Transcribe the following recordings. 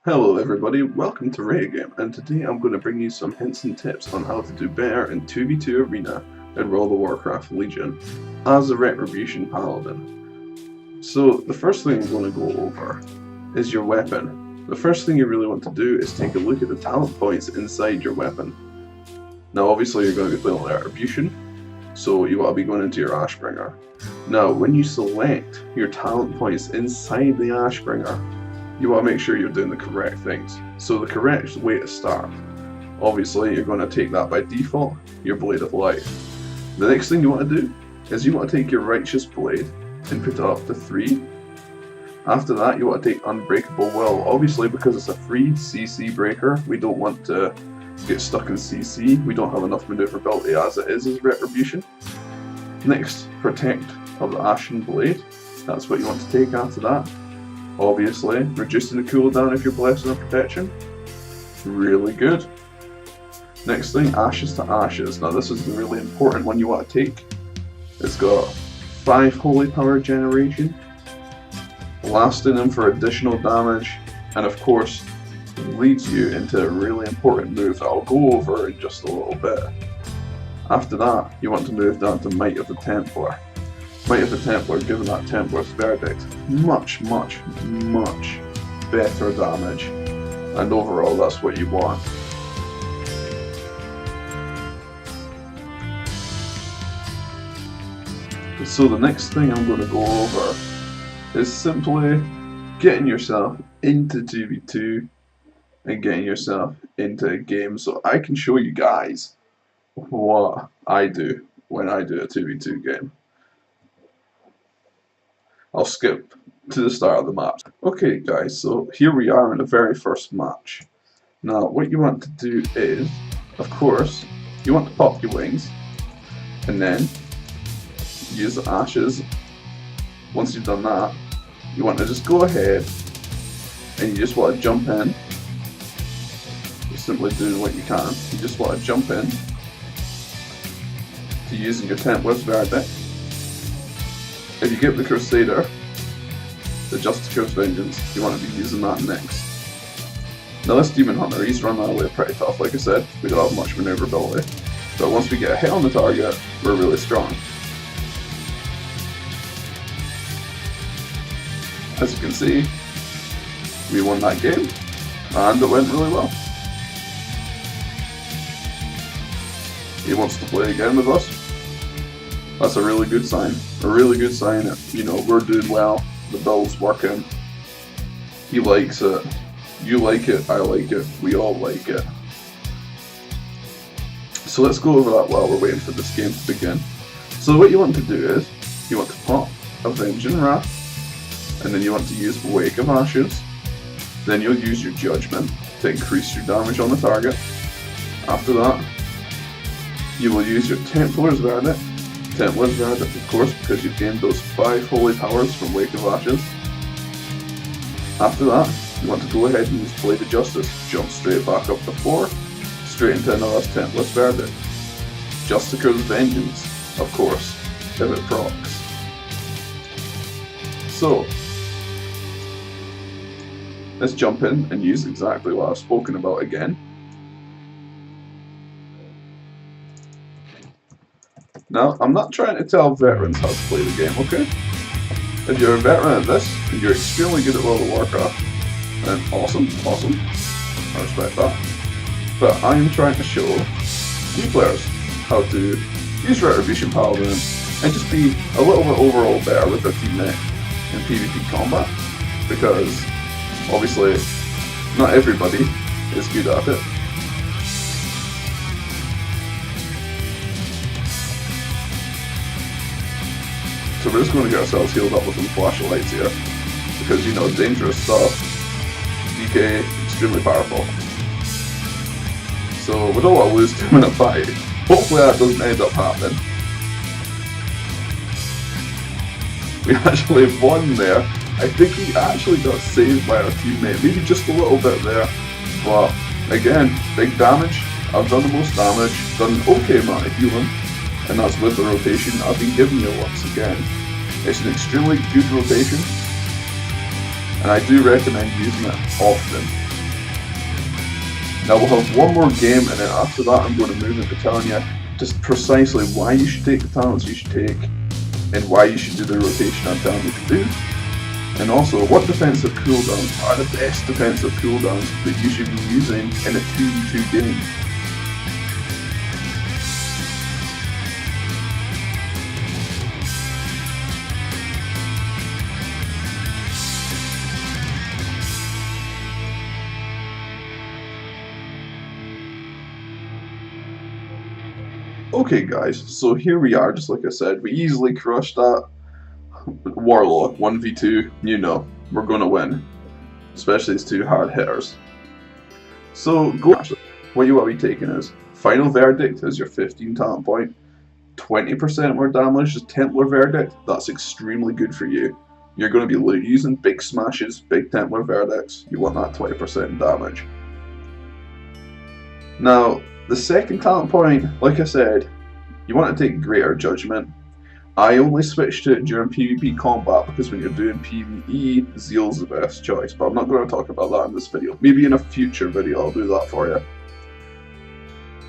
Hello everybody, welcome to Rateagame, and today I'm going to bring you some hints and tips on how to do better in 2v2 Arena in World of Warcraft Legion as a Retribution Paladin. So the first thing I'm going to go over is your weapon. The first thing you really want to do is take a look at the talent points inside your weapon. Now obviously you're going to be playing Retribution, so you want to be going into your Ashbringer. Now when you select your talent points inside the Ashbringer, you want to make sure you're doing the correct things. So the correct way to start, obviously you're going to take that by default, your Blade of Light. The next thing you want to do is you want to take your Righteous Blade and put it up to 3. After that you want to take Unbreakable Will, obviously because it's a free CC breaker, we don't want to get stuck in CC, we don't have enough maneuverability as it is Retribution. Next, Protect of the Ashen Blade, that's what you want to take after that. Obviously, reducing the cooldown if you're blessed in a protection. Really good. Next thing, Ashes to Ashes. Now this is the really important one you want to take. It's got 5 Holy Power generation, lasting them for additional damage, and of course leads you into a really important move that I'll go over in just a little bit. After that, you want to move down to Might of the Templar. Might of the Templar, given that Templar's Verdict, much better damage, and overall that's what you want. So the next thing I'm going to go over is simply getting yourself into 2v2 and getting yourself into a game so I can show you guys what I do when I do a 2v2 game. I'll skip to the start of the map. Okay guys, so here we are in the very first match. Now what you want to do is, of course, you want to pop your wings and then use the ashes. Once you've done that, you want to just go ahead and you just want to jump in. You're simply doing what you can. You just want to jump in to using your Templar's Verdict. If you get the Crusader, the Justicar's Vengeance, you want to be using that next. Now this Demon Hunter, he's run that way pretty tough, like I said, we don't have much maneuverability. But once we get a hit on the target, we're really strong. As you can see, we won that game, and it went really well. He wants to play again with us. That's a really good sign. A really good sign that, you know, we're doing well, the build's working, he likes it, you like it, I like it, we all like it. So let's go over that while we're waiting for this game to begin. So what you want to do is, you want to pop Avenging Wrath, and then you want to use Wake of Ashes, then you'll use your Judgment to increase your damage on the target. After that, you will use your Templar's Verdict. Templar's Verdict, of course, because you've gained those 5 Holy Powers from Wake of Ashes. After that, you want to go ahead and use Blade of Justice, jump straight back up to 4, straight into another Templar's Verdict. Justicar's Vengeance, of course, if it procs. So, let's jump in and use exactly what I've spoken about again. Now, I'm not trying to tell veterans how to play the game, okay? If you're a veteran at this, and you're extremely good at World of Warcraft, then awesome, I respect that. But I am trying to show new players how to use Retribution Paladin and just be a little bit overall better with their teammate in PvP combat, because obviously not everybody is good at it. So we're just going to get ourselves healed up with some flashlights here, because you know, dangerous stuff, DK, extremely powerful. So we don't want to lose too in a fight. Hopefully that doesn't end up happening. We actually won there. I think we actually got saved by our teammate, maybe just a little bit there. But again, big damage. I've done the most damage, done an okay amount of healing. And that's with the rotation I've been giving you once again. It's an extremely good rotation, and I do recommend using it often. Now we'll have one more game, and then after that I'm going to move into telling you just precisely why you should take the talents you should take, and why you should do the rotation I'm telling you to do. And also, what defensive cooldowns are the best defensive cooldowns that you should be using in a 2v2 game. Okay guys, so here we are, just like I said, we easily crushed that Warlock 1v2, you know, we're gonna win. Especially these two hard hitters. So, what you want to be taking is, Final Verdict is your 15 talent point, 20% more damage is Templar Verdict, that's extremely good for you. You're going to be using big smashes, big Templar Verdicts, you want that 20% damage. Now, the second talent point, like I said, you want to take Greater Judgment. I only switched to it during PvP combat because when you're doing PvE, Zeal's the best choice, but I'm not going to talk about that in this video. Maybe in a future video I'll do that for you.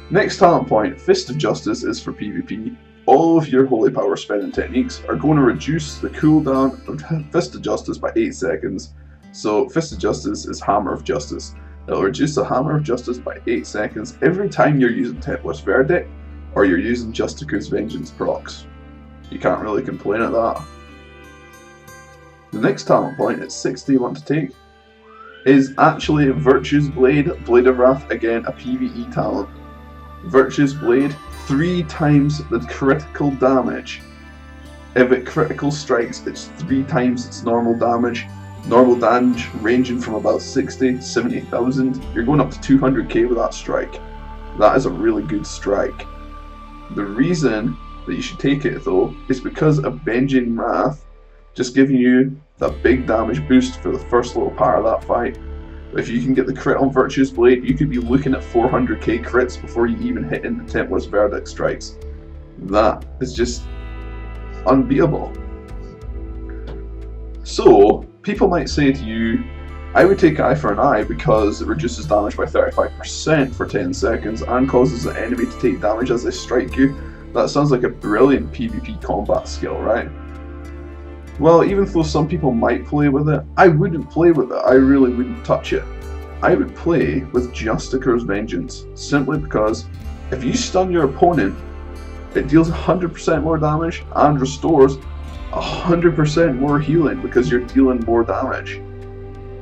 Next talent point, Fist of Justice, is for PvP. All of your holy power spending techniques are going to reduce the cooldown of Fist of Justice by 8 seconds. So Fist of Justice is Hammer of Justice. It'll reduce the Hammer of Justice by 8 seconds every time you're using Templar's Verdict or you're using Justicar's Vengeance procs. You can't really complain at that. The next talent point at 60 you want to take is actually Virtue's Blade, Blade of Wrath, again a PvE talent. Virtue's Blade, 3 times the critical damage. If it critical strikes, it's 3 times its normal damage. Normal damage ranging from about 60 to 70,000. You're going up to 200k with that strike. That is a really good strike. The reason that you should take it though is because Avenging Wrath just giving you that big damage boost for the first little part of that fight. If you can get the crit on Virtue's Blade, you could be looking at 400k crits before you even hit into Templar's Verdict strikes. That is just unbeatable. So, people might say to you, I would take Eye for an Eye because it reduces damage by 35% for 10 seconds and causes the enemy to take damage as they strike you. That sounds like a brilliant PvP combat skill, right? Well, even though some people might play with it, I wouldn't play with it. I really wouldn't touch it. I would play with Justicar's Vengeance, simply because if you stun your opponent, it deals 100% more damage and restores 100% more healing because you're dealing more damage.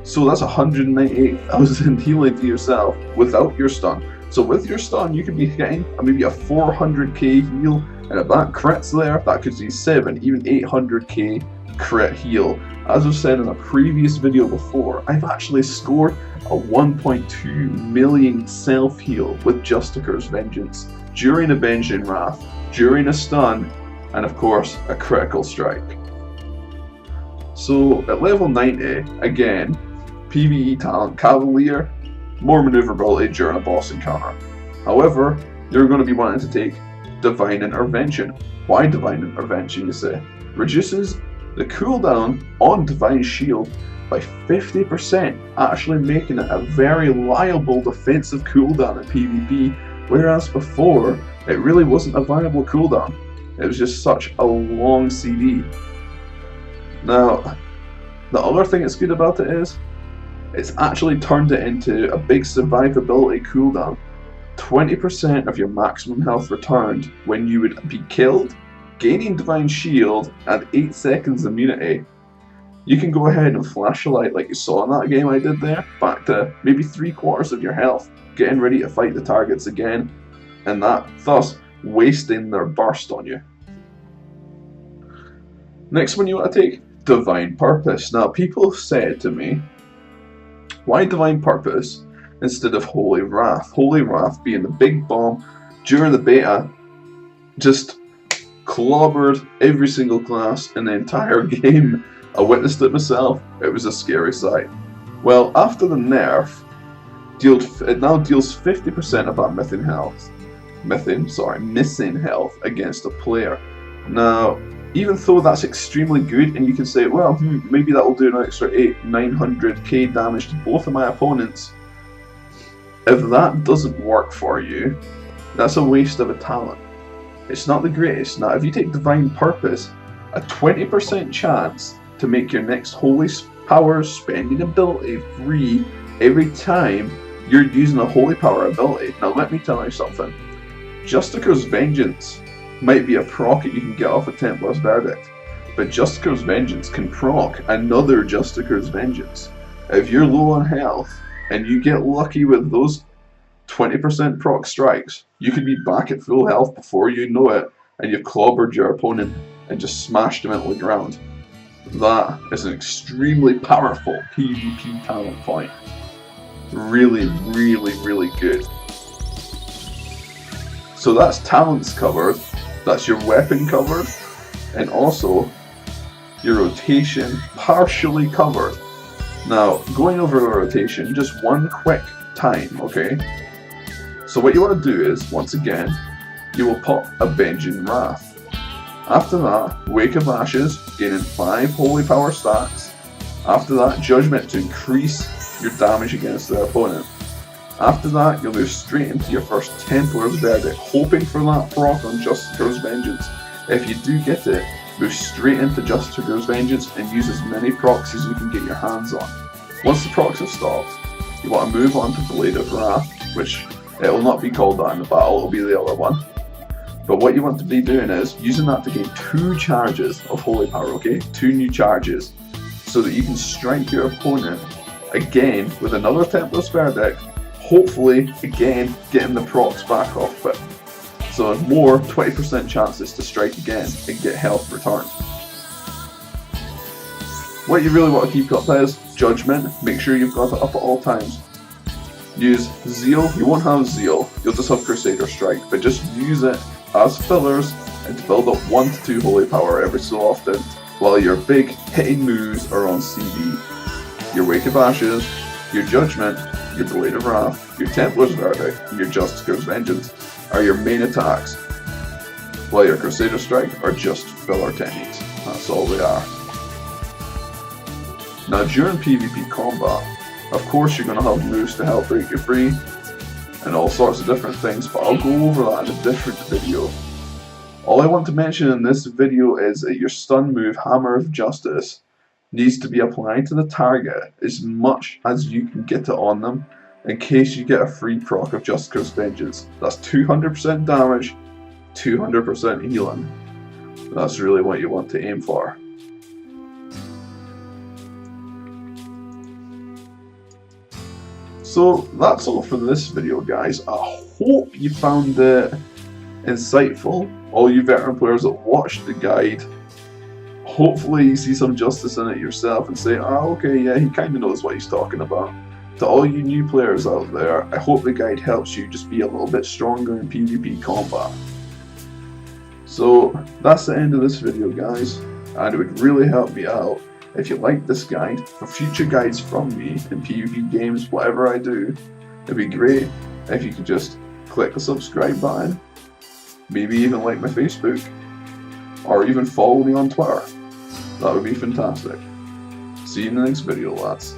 So that's 198,000 healing to yourself without your stun. So with your stun, you could be getting maybe a 400k heal, and if that crit's there, that could be 7, even 800k crit heal. As I've said in a previous video before, I've actually scored a 1.2 million self-heal with Justicar's Vengeance during Avenging Wrath, during a stun, and of course a critical strike. So at level 90, again, PvE talent Cavalier, more maneuverability during a boss encounter. However, you're going to be wanting to take Divine Intervention. Why Divine Intervention, you say? Reduces the cooldown on Divine Shield by 50%, actually making it a very reliable defensive cooldown in PvP, whereas before, it really wasn't a viable cooldown. It was just such a long CD. Now, the other thing that's good about it is, it's actually turned it into a big survivability cooldown. 20% of your maximum health returned when you would be killed, gaining Divine Shield and 8 seconds immunity. You can go ahead and flash a light like you saw in that game I did there, back to maybe 3/4 of your health, getting ready to fight the targets again, and that thus wasting their burst on you. Next one you want to take, Divine Purpose. Now people have said to me, why Divine Purpose instead of Holy Wrath? Holy Wrath being the big bomb during the beta, just clobbered every single class in the entire game. I witnessed it myself, it was a scary sight. Well, after the nerf, it now deals 50% of that missing health against a player. Now, even though that's extremely good, and you can say, well, maybe that will do an extra 900k damage to both of my opponents, If that doesn't work for you, that's a waste of a talent. It's not the greatest. Now, if you take Divine Purpose, a 20% chance to make your next Holy Power spending ability free every time you're using a Holy Power ability. Now, let me tell you something. Justicar's Vengeance might be a proc that you can get off a Templar's Verdict, but Justicar's Vengeance can proc another Justicar's Vengeance. If you're low on health and you get lucky with those 20% proc strikes, you could be back at full health before you know it, and you've clobbered your opponent and just smashed him into the ground. That is an extremely powerful PvP talent point. Really, really, really good. So that's talents covered, that's your weapon covered, and also your rotation partially covered. Now, going over the rotation, just one quick time, okay? So what you want to do is, once again, you will pop Avenging Wrath. After that, Wake of Ashes, gaining 5 Holy Power stacks. After that, Judgment to increase your damage against the opponent. After that, you'll move straight into your first Templar's Verdict, hoping for that proc on Justicar's Vengeance. If you do get it, move straight into Justicar's Vengeance and use as many procs as you can get your hands on. Once the procs have stopped, you want to move on to Blade of Wrath, which it will not be called that in the battle, it will be the other one. But what you want to be doing is using that to gain 2 charges of Holy Power, okay? 2 new charges, so that you can strike your opponent again with another Templar's Verdict, hopefully again getting the procs back off it. So more 20% chances to strike again and get health returned. What you really want to keep up is Judgment. Make sure you've got it up at all times. Use Zeal. You won't have Zeal, you'll just have Crusader Strike, but just use it as fillers and to build up 1 to 2 Holy Power every so often, while your big hitting moves are on CD. Your Wake of Ashes, your Judgment, your Blade of Wrath, your Templar's Verdict, and your Justicar's Vengeance are your main attacks, while your Crusader Strike are just filler techniques. That's all they are. Now during PvP combat, of course you're going to have moves to help break you free, and all sorts of different things, but I'll go over that in a different video. All I want to mention in this video is that your stun move, Hammer of Justice, needs to be applied to the target as much as you can get it on them, in case you get a free proc of Justicar's Vengeance. That's 200% damage, 200% healing. That's really what you want to aim for. So that's all for this video, guys. I hope you found it insightful. All you veteran players that watched the guide, hopefully you see some justice in it yourself and say, oh, okay, yeah, he kind of knows what he's talking about. To all you new players out there, I hope the guide helps you just be a little bit stronger in PvP combat. So that's the end of this video, guys, and it would really help me out if you like this guide for future guides from me in PvP games, whatever I do. It'd be great if you could just click the subscribe button, maybe even like my Facebook, or even follow me on Twitter. That would be fantastic. See you in the next video, lads.